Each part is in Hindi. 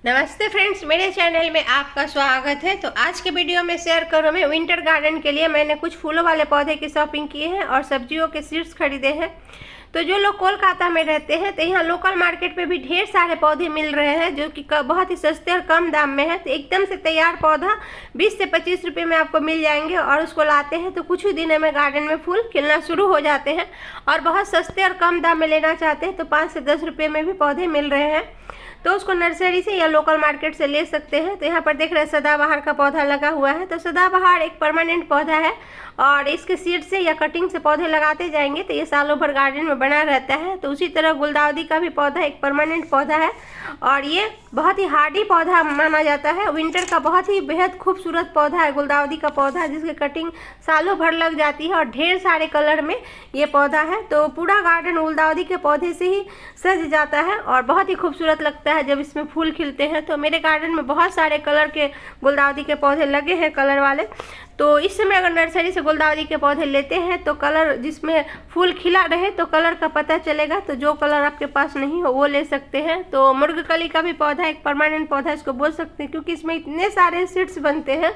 नमस्ते फ्रेंड्स, मेरे चैनल में आपका स्वागत है। तो आज के वीडियो में शेयर करूँ मैं विंटर गार्डन के लिए मैंने कुछ फूलों वाले पौधे की शॉपिंग की है और सब्जियों के सीड्स खरीदे हैं। तो जो लोग कोलकाता में रहते हैं तो यहाँ लोकल मार्केट में भी ढेर सारे पौधे मिल रहे हैं जो कि बहुत ही सस्ते और कम दाम में है। तो एकदम से तैयार पौधा 20 से 25 रुपये में आपको मिल जाएंगे और उसको लाते हैं तो कुछ ही दिनों में गार्डन में फूल खिलना शुरू हो जाते हैं। और बहुत सस्ते और कम दाम में लेना चाहते हैं तो 5 से 10 रुपये में भी पौधे मिल रहे हैं, तो उसको नर्सरी से या लोकल मार्केट से ले सकते हैं। तो यहाँ पर देख रहे हैं सदाबहार का पौधा लगा हुआ है। तो सदाबहार एक परमानेंट पौधा है और इसके सीड से या कटिंग से पौधे लगाते जाएंगे तो ये सालों भर गार्डन में बना रहता है। तो उसी तरह गुलदाउदी का भी पौधा एक परमानेंट पौधा है और ये बहुत ही हार्डी पौधा माना जाता है। विंटर का बहुत ही बेहद खूबसूरत पौधा है गुलदाउदी का पौधा, जिसकी कटिंग सालों भर लग जाती है और ढेर सारे कलर में ये पौधा है। तो पूरा गार्डन गुलदाउदी के पौधे से ही सज जाता है और बहुत ही खूबसूरत लगता है जब इसमें फूल खिलते हैं। तो मेरे गार्डन में बहुत सारे कलर के गुलदाउदी के पौधे लगे हैं, कलर वाले। तो इस समय अगर नर्सरी से गुलदाउदी के पौधे लेते हैं तो कलर जिसमें फूल खिला रहे तो कलर का पता चलेगा। तो जो कलर आपके पास नहीं हो वो ले सकते हैं। तो मुर्गकली का भी पौधा एक परमानेंट पौधा इसको बोल सकते हैं, क्योंकि इसमें इतने सारे सीड्स बनते हैं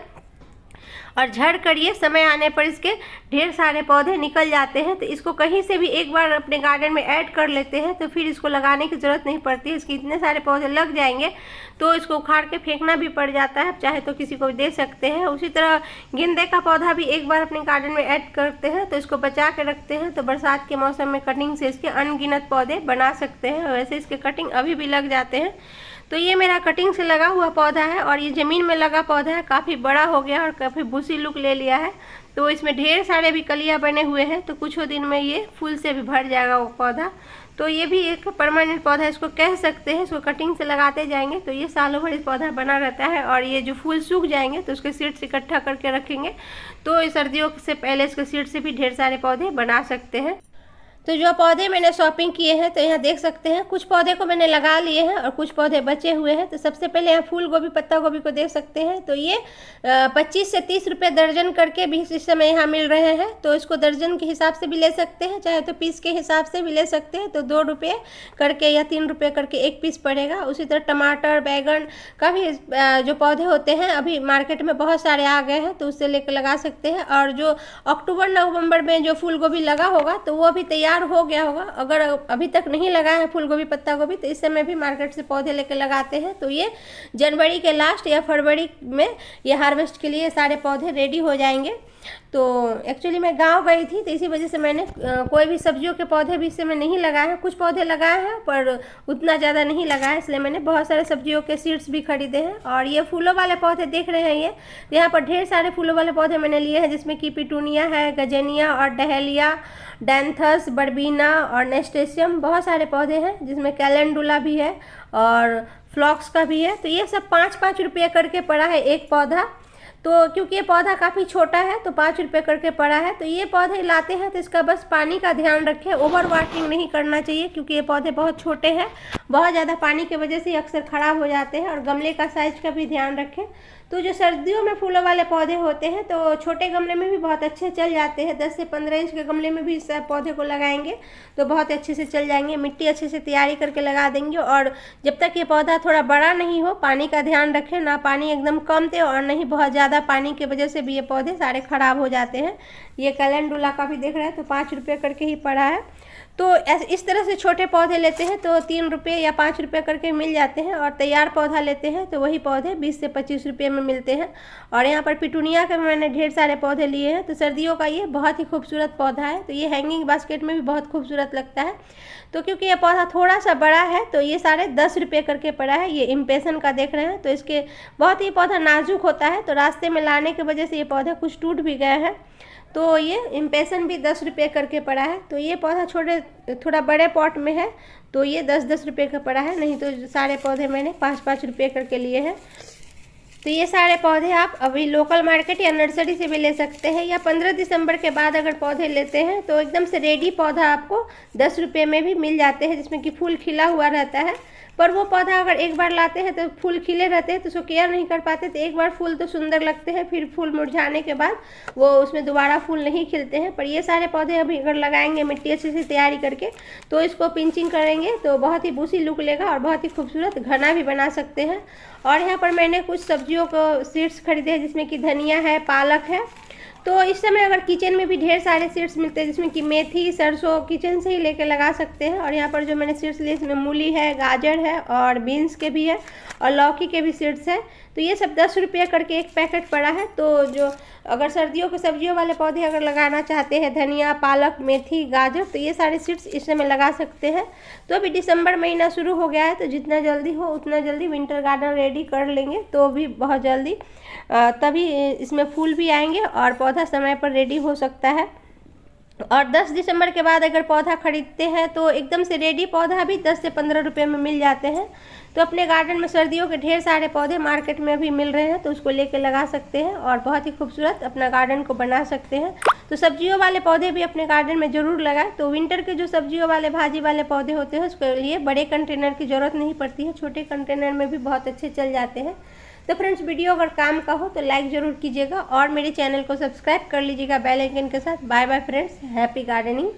और झड़ कर ये समय आने पर इसके ढेर सारे पौधे निकल जाते हैं। तो इसको कहीं से भी एक बार अपने गार्डन में ऐड कर लेते हैं तो फिर इसको लगाने की ज़रूरत नहीं पड़ती। इसके इतने सारे पौधे लग जाएंगे तो इसको उखाड़ के फेंकना भी पड़ जाता है, चाहे तो किसी को दे सकते हैं। उसी तरह गेंदे का पौधा भी एक बार अपने गार्डन में ऐड करते हैं तो इसको बचा के रखते हैं। तो बरसात के मौसम में कटिंग से इसके अनगिनत पौधे बना सकते हैं। वैसे इसके कटिंग अभी भी लग जाते हैं। तो ये मेरा कटिंग से लगा हुआ पौधा है और ये ज़मीन में लगा पौधा है, काफ़ी बड़ा हो गया और काफ़ी भूसी लुक ले लिया है। तो इसमें ढेर सारे भी कलियाँ बने हुए हैं, तो कुछ दिन में ये फूल से भी भर जाएगा वो पौधा। तो ये भी एक परमानेंट पौधा इसको कह सकते हैं। इसको कटिंग से लगाते जाएंगे तो ये सालों भर इस पौधा बना रहता है और ये जो फूल सूख जाएंगे तो उसके सीड्स इकट्ठा करके रखेंगे तो इस सर्दियों से पहले इसके सीड से भी ढेर सारे पौधे बना सकते हैं। तो जो पौधे मैंने शॉपिंग किए हैं तो यहाँ देख सकते हैं कुछ पौधे को मैंने लगा लिए हैं और कुछ पौधे बचे हुए हैं। तो सबसे पहले यहाँ फूल गोभी पत्ता गोभी को देख सकते हैं। तो ये 25 से 30 रुपये दर्जन करके भी इस समय यहाँ मिल रहे हैं। तो इसको दर्जन के हिसाब से भी ले सकते हैं, चाहे तो पीस के हिसाब से भी ले सकते हैं। तो 2 रुपये करके या 3 रुपये करके एक पीस पड़ेगा। उसी तरह टमाटर बैगन का भी जो पौधे होते हैं अभी मार्केट में बहुत सारे आ गए हैं, तो उससे लेकर लगा सकते हैं। और जो अक्टूबर नवंबर में जो फूल गोभी लगा होगा तो वो भी तैयार हो गया होगा। अगर अभी तक नहीं लगा है फूल गोभी पत्ता गोभी तो इस समय भी मार्केट से पौधे लेकर लगाते हैं। तो ये जनवरी के लास्ट या फरवरी में ये हार्वेस्ट के लिए सारे पौधे रेडी हो जाएंगे। तो एक्चुअली मैं गांव गई थी तो इसी वजह से मैंने कोई भी सब्जियों के पौधे भी इस समय नहीं लगाए हैं। कुछ पौधे लगाए हैं पर उतना ज़्यादा नहीं लगाए, इसलिए मैंने बहुत सारे सब्जियों के सीड्स भी खरीदे हैं। और ये फूलों वाले पौधे देख रहे हैं, ये यहाँ पर ढेर सारे फूलों वाले पौधे मैंने लिए हैं, जिसमें कि पिटूनिया है, गजेनिया और डहेलिया, डैंथस, बर्बीना और नेस्टेशियम, बहुत सारे पौधे हैं, जिसमें कैलेंडुला भी है और फ्लॉक्स का भी है। तो ये सब 5-5 रुपये करके पड़ा है एक पौधा। तो क्योंकि ये पौधा काफ़ी छोटा है तो 5 रुपये करके पड़ा है। तो ये पौधे लाते हैं तो इसका बस पानी का ध्यान रखें, ओवर वाटरिंग नहीं करना चाहिए, क्योंकि ये पौधे बहुत छोटे हैं, बहुत ज़्यादा पानी की वजह से अक्सर ख़राब हो जाते हैं। और गमले का साइज का भी ध्यान रखें। तो जो सर्दियों में फूलों वाले पौधे होते हैं तो छोटे गमले में भी बहुत अच्छे चल जाते हैं। 10 से 15 इंच के गमले में भी इस पौधे को लगाएंगे तो बहुत अच्छे से चल जाएंगे। मिट्टी अच्छे से तैयारी करके लगा देंगे और जब तक ये पौधा थोड़ा बड़ा नहीं हो पानी का ध्यान रखें, ना पानी एकदम कम दे और नहीं बहुत ज़्यादा पानी की वजह से भी ये पौधे सारे ख़राब हो जाते हैं। ये कैलेंडुला का भी देख रहे हैं तो 5 रुपये करके ही पड़ा है। तो इस तरह से छोटे पौधे लेते हैं तो 3 रुपये या 5 रुपये करके मिल जाते हैं और तैयार पौधा लेते हैं तो वही पौधे 20 से 25 रुपये में मिलते हैं। और यहाँ पर पिटूनिया के मैंने ढेर सारे पौधे लिए हैं। तो सर्दियों का ये बहुत ही खूबसूरत पौधा है। तो ये हैंगिंग बास्केट में भी बहुत खूबसूरत लगता है। तो क्योंकि ये पौधा थोड़ा सा बड़ा है तो ये सारे 10 रुपये करके पड़ा है। ये इम्पेशन का देख रहे हैं तो इसके बहुत ही पौधा नाजुक होता है, तो रास्ते में लाने की वजह से ये पौधा कुछ टूट भी गया है। तो ये इम्पेशन भी 10 रुपये करके पड़ा है। तो ये पौधा थोड़ा बड़े पॉट में है तो ये 10-10 रुपये का पड़ा है, नहीं तो सारे पौधे मैंने 5-5 रुपये करके लिए हैं। तो ये सारे पौधे आप अभी लोकल मार्केट या नर्सरी से भी ले सकते हैं, या 15 दिसंबर के बाद अगर पौधे लेते हैं तो एकदम से रेडी पौधा आपको 10 रुपये में भी मिल जाते हैं, जिसमें कि फूल खिला हुआ रहता है। पर वो पौधा अगर एक बार लाते हैं तो फूल खिले रहते हैं तो उसको केयर नहीं कर पाते, तो एक बार फूल तो सुंदर लगते हैं, फिर फूल मुरझाने के बाद वो उसमें दोबारा फूल नहीं खिलते हैं। पर ये सारे पौधे अभी अगर लगाएंगे मिट्टी अच्छे से तैयारी करके तो इसको पिंचिंग करेंगे तो बहुत ही बूसी लुक लेगा और बहुत ही खूबसूरत घना भी बना सकते हैं। और यहाँ पर मैंने कुछ सब्जियों को सीड्स खरीदे हैं, जिसमें कि धनिया है, पालक है। तो इस समय अगर किचन में भी ढेर सारे सीड्स मिलते हैं, जिसमें कि मेथी, सरसों किचन से ही लेके लगा सकते हैं। और यहाँ पर जो मैंने सीड्स लिए इसमें मूली है, गाजर है और बीन्स के भी है और लौकी के भी सीड्स है। तो ये सब 10 रुपये करके एक पैकेट पड़ा है। तो जो अगर सर्दियों के सब्जियों वाले पौधे अगर लगाना चाहते हैं, धनिया, पालक, मेथी, गाजर, तो ये सारे सीड्स इस समय लगा सकते हैं। तो अभी दिसंबर महीना शुरू हो गया है, तो जितना जल्दी हो उतना जल्दी विंटर गार्डन रेडी कर लेंगे तो भी बहुत जल्दी तभी इसमें फूल भी आएंगे और पौधा समय पर रेडी हो सकता है। और 10 दिसंबर के बाद अगर पौधा खरीदते हैं तो एकदम से रेडी पौधा भी 10 से 15 रुपये में मिल जाते हैं। तो अपने गार्डन में सर्दियों के ढेर सारे पौधे मार्केट में भी मिल रहे हैं, तो उसको लेके लगा सकते हैं और बहुत ही खूबसूरत अपना गार्डन को बना सकते हैं। तो सब्जियों वाले पौधे भी अपने गार्डन में ज़रूर लगाएं। तो विंटर के जो सब्जियों वाले, भाजी वाले पौधे होते हैं उसके लिए बड़े कंटेनर की ज़रूरत नहीं पड़ती है, छोटे कंटेनर में भी बहुत अच्छे चल जाते हैं। तो फ्रेंड्स, वीडियो अगर काम का हो तो लाइक ज़रूर कीजिएगा और मेरे चैनल को सब्सक्राइब कर लीजिएगा बेल आइकन के साथ। Bye bye friends, happy gardening.